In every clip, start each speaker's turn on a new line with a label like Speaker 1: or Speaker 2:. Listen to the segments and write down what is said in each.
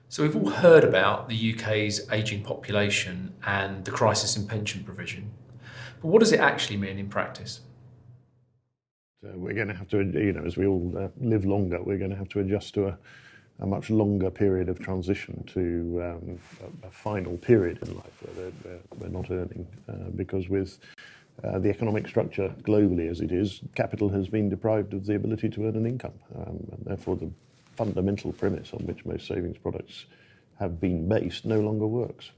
Speaker 1: So we've all heard about the UK's ageing population and the crisis in pension provision. But what does it actually mean in practice?
Speaker 2: So we're going to have to, as we all live longer, we're going to have to adjust to a much longer period of transition to a final period in life where we're not earning. Because with the economic structure globally as it is, capital has been deprived of the ability to earn an income. And therefore the fundamental premise on which most savings products have been based no longer works.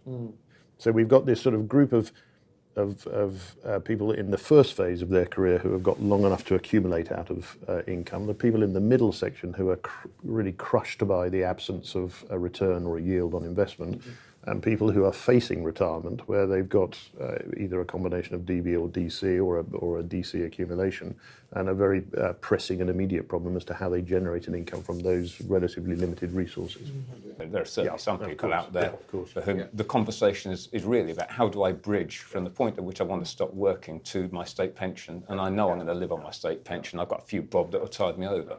Speaker 2: So we've got this sort of group of people in the first phase of their career who have got long enough to accumulate out of income, the people in the middle section who are really crushed by the absence of a return or a yield on investment, and people who are facing retirement where they've got either a combination of DB or DC or a DC accumulation, and a very pressing and immediate problem as to how they generate an income from those relatively limited resources.
Speaker 3: There are certainly some people out there for whom the conversation is really about how do I bridge from the point at which I want to stop working to my state pension, and I know I'm going to live on my state pension. I've got a few bob that will tide me over.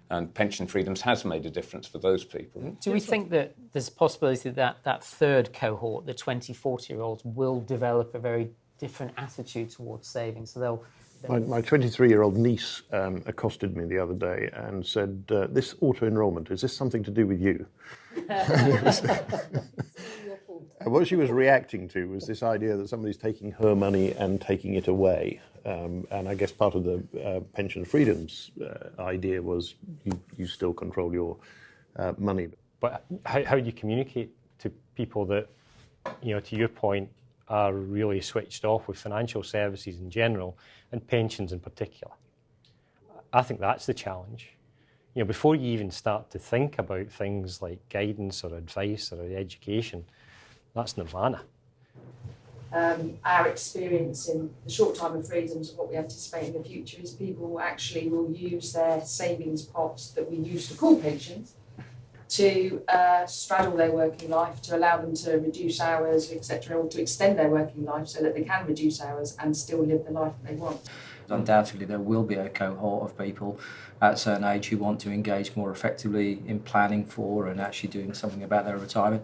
Speaker 3: And pension freedoms has made a difference for those people.
Speaker 4: Do we think that there's a possibility that that third cohort, the 20, 40-year-olds, will develop a very different attitude towards savings? So
Speaker 2: My 23-year-old niece accosted me the other day and said, this auto-enrolment, is this something to do with you? And what she was reacting to was this idea that somebody's taking her money and taking it away. And I guess part of the pension freedoms idea was you still control your money.
Speaker 5: But how do you communicate to people that, to your point, are really switched off with financial services in general and pensions in particular? I think that's the challenge. Before you even start to think about things like guidance or advice or education, that's nirvana.
Speaker 6: Our experience in the short time of freedoms of what we anticipate in the future is people actually will use their savings pots that we used to call pensions to straddle their working life, to allow them to reduce hours, etc., or to extend their working life so that they can reduce hours and still live the life that they want.
Speaker 7: Undoubtedly, there will be a cohort of people at a certain age who want to engage more effectively in planning for and actually doing something about their retirement.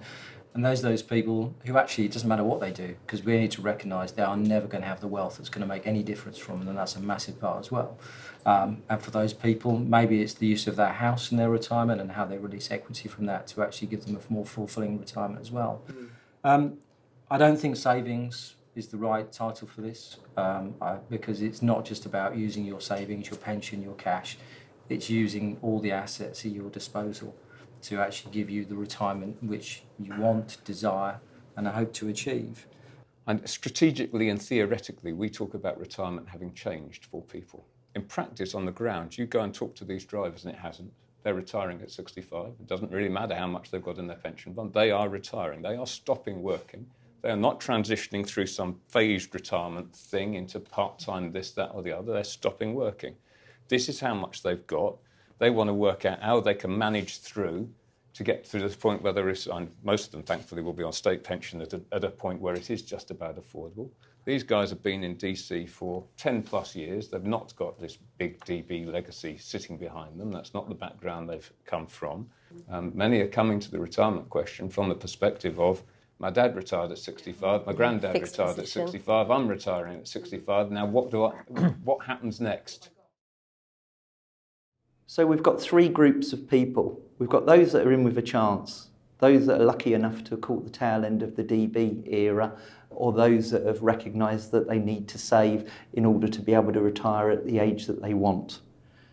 Speaker 7: And those people who actually, it doesn't matter what they do, because we need to recognise they are never going to have the wealth that's going to make any difference from them, and that's a massive part as well. And for those people, maybe it's the use of their house in their retirement and how they release equity from that to actually give them a more fulfilling retirement as well. I don't think savings is the right title for this, because it's not just about using your savings, your pension, your cash. It's using all the assets at your disposal to actually give you the retirement which you want, desire, and I hope to achieve.
Speaker 3: And strategically and theoretically, we talk about retirement having changed for people. In practice, on the ground, you go and talk to these drivers and it hasn't. They're retiring at 65. It doesn't really matter how much they've got in their pension fund. They are retiring. They are stopping working. They are not transitioning through some phased retirement thing into part-time this, that or the other. They're stopping working. This is how much they've got. They want to work out how they can manage through to get to this point where there is, and most of them thankfully will be on state pension at a point where it is just about affordable. These guys have been in DC for 10 plus years. They've not got this big DB legacy sitting behind them. That's not the background they've come from. Many are coming to the retirement question from the perspective of, my dad retired at 65, my granddad retired at 65, I'm retiring at 65, now what happens next?
Speaker 8: So we've got three groups of people. We've got those that are in with a chance, those that are lucky enough to have caught the tail end of the DB era, or those that have recognised that they need to save in order to be able to retire at the age that they want.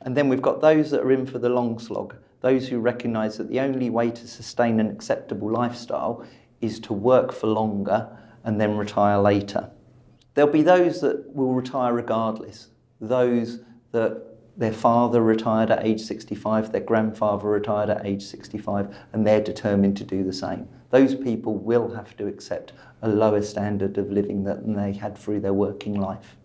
Speaker 8: And then we've got those that are in for the long slog, those who recognise that the only way to sustain an acceptable lifestyle is to work for longer and then retire later. There'll be those that will retire regardless, those that their father retired at age 65, their grandfather retired at age 65, and they're determined to do the same. Those people will have to accept a lower standard of living than they had through their working life.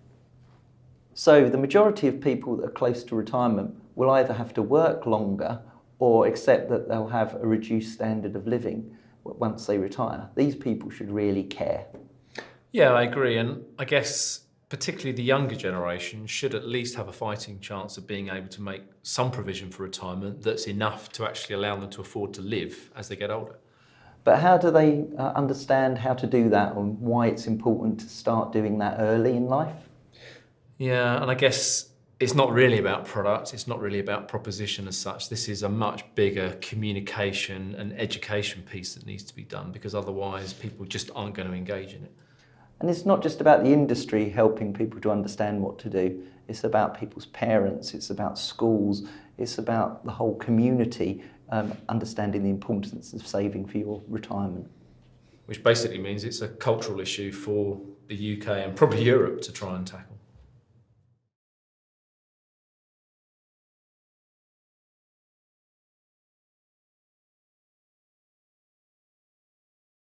Speaker 8: So the majority of people that are close to retirement will either have to work longer or accept that they'll have a reduced standard of living once they retire. These people should really care.
Speaker 1: Yeah, I agree. And I guess particularly the younger generation, should at least have a fighting chance of being able to make some provision for retirement that's enough to actually allow them to afford to live as they get older.
Speaker 8: But how do they understand how to do that and why it's important to start doing that early in life?
Speaker 1: Yeah, and I guess it's not really about product, it's not really about proposition as such. This is a much bigger communication and education piece that needs to be done, because otherwise people just aren't going to engage in it.
Speaker 8: And it's not just about the industry helping people to understand what to do. It's about people's parents, it's about schools, it's about the whole community understanding the importance of saving for your retirement.
Speaker 1: Which basically means it's a cultural issue for the UK and probably Europe to try and tackle.